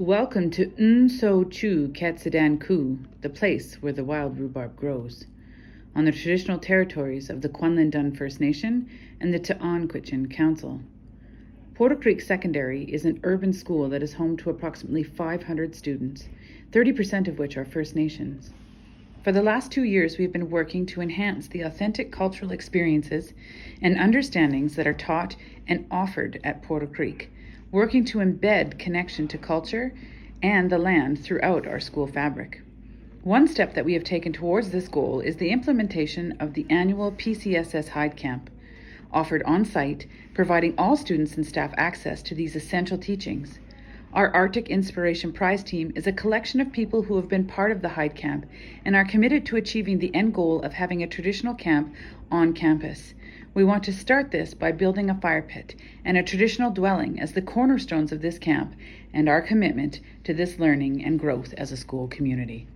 Welcome to Nso Chu Ketsudan Ku, the place where the wild rhubarb grows, on the traditional territories of the Kwanlin First Nation and the T'an Council. Porter Creek Secondary is an urban school that is home to approximately 500 students, 30% of which are First Nations. For the last 2 years, we've been working to enhance the authentic cultural experiences and understandings that are taught and offered at Porter Creek, working to embed connection to culture and the land throughout our school fabric. One step that we have taken towards this goal is the implementation of the annual PCSS Hide Camp, offered on site, providing all students and staff access to these essential teachings. Our Arctic Inspiration Prize team is a collection of people who have been part of the Hide Camp and are committed to achieving the end goal of having a traditional camp on campus. We want to start this by building a fire pit and a traditional dwelling as the cornerstones of this camp and our commitment to this learning and growth as a school community.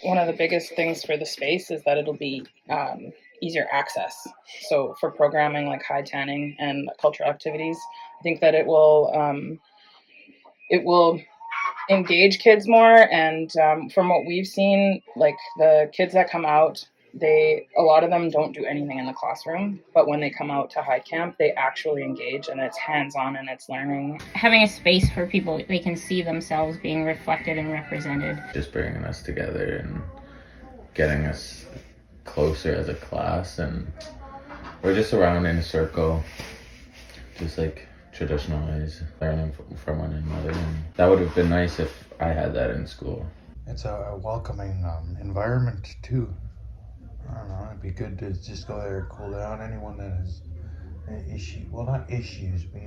One of the biggest things for the space is that it'll be easier access. So for programming like hide tanning and cultural activities, I think that it will engage kids more. And from what we've seen, like the kids that come out, a lot of them don't do anything in the classroom, but when they come out to Hide Camp, they actually engage, and it's hands-on and it's learning. Having a space where people, they can see themselves being reflected and represented. Just bringing us together and getting us closer as a class, and we're just around in a circle, just like traditional ways, learning from one another. And that would have been nice if I had that in school. It's a welcoming environment too. I don't know, it'd be good to just go there and cool down. Anyone that has not issues, but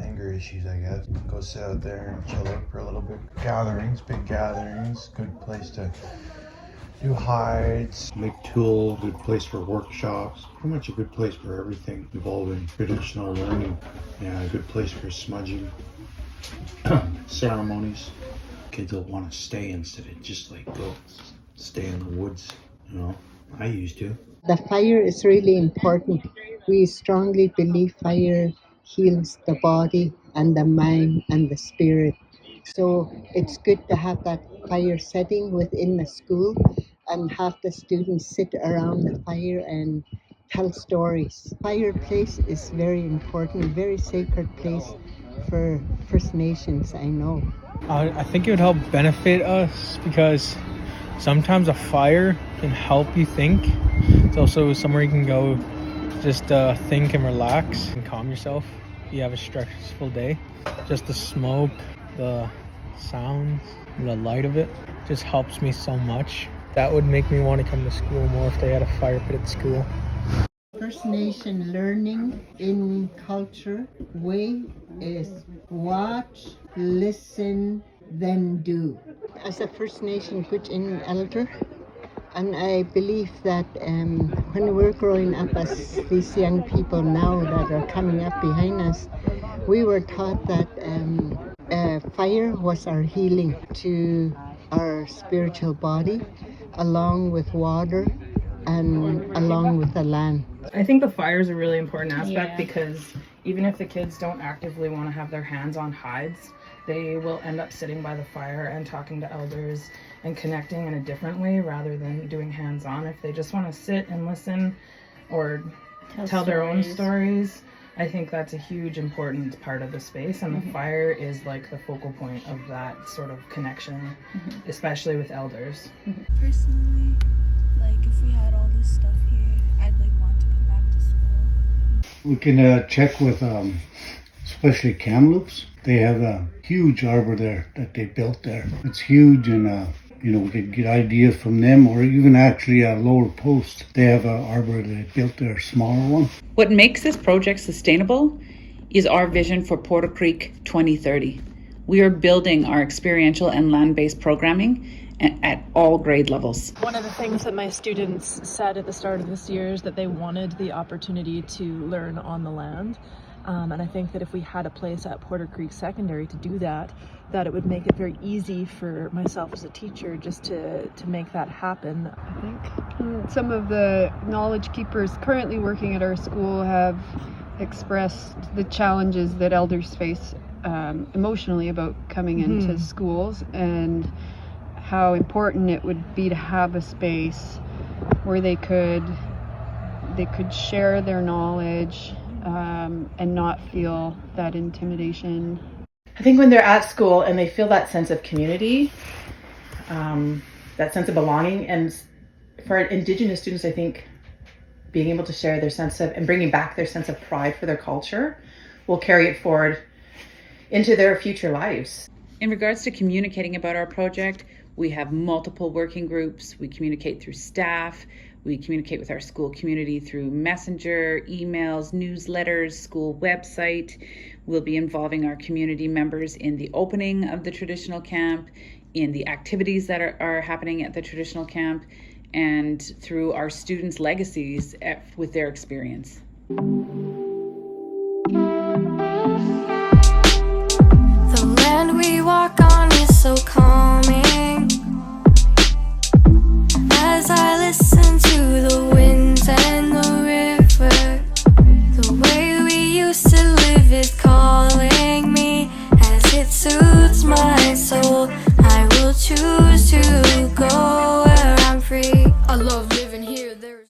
anger issues, I guess. Go sit out there and chill out for a little bit. Big gatherings, good place to do hides. Make tool, good place for workshops. Pretty much a good place for everything involving traditional learning. Yeah, a good place for smudging. Ceremonies. Kids will want to stay instead of just go stay in the woods, I used to. The fire is really important. We strongly believe fire heals the body and the mind and the spirit. So it's good to have that fire setting within the school and have the students sit around the fire and tell stories. Fireplace is very important, very sacred place for First Nations, I know. I think it would help benefit us because sometimes a fire can help you think. It's also somewhere you can go just think and relax and calm yourself. You have a stressful day. Just the smoke, the sounds, the light of it just helps me so much. That would make me want to come to school more if they had a fire pit at school. First Nation learning in culture way is watch, listen, then do. As a First Nation Gwich'in elder, and I believe that when we're growing up as these young people now that are coming up behind us, we were taught that fire was our healing to our spiritual body, along with water and along with the land. I think the fire is a really important aspect because even if the kids don't actively want to have their hands on hides, they will end up sitting by the fire and talking to elders and connecting in a different way rather than doing hands-on. If they just want to sit and listen or tell their own stories, I think that's a huge important part of the space, and the fire is like the focal point of that sort of connection, especially with elders. Personally, if we had all this stuff here, I'd want to come back to school. We can check with especially Kamloops. They have a huge arbor there that they built there. It's huge, and we could get ideas from them, or even actually a Lower Post. They have an arbor they built there, a smaller one. What makes this project sustainable is our vision for Porter Creek 2030. We are building our experiential and land-based programming at all grade levels. One of the things that my students said at the start of this year is that they wanted the opportunity to learn on the land. And I think that if we had a place at Porter Creek Secondary to do that, that it would make it very easy for myself as a teacher just to make that happen. I think some of the knowledge keepers currently working at our school have expressed the challenges that elders face emotionally about coming into schools, and how important it would be to have a space where they could share their knowledge and not feel that intimidation. I think when they're at school and they feel that sense of community, that sense of belonging, and for Indigenous students, I think being able to share their sense of and bringing back their sense of pride for their culture will carry it forward into their future lives. In regards to communicating about our project, we have multiple working groups. We communicate through staff. We communicate with our school community through messenger, emails, newsletters, school website. We'll be involving our community members in the opening of the traditional camp, in the activities that are happening at the traditional camp, and through our students' legacies with their experience. The land we walk on is so calming. As I listen to the winds and the river, the way we used to live is calling me. As it soothes my soul, I will choose to go where I'm free. I love living.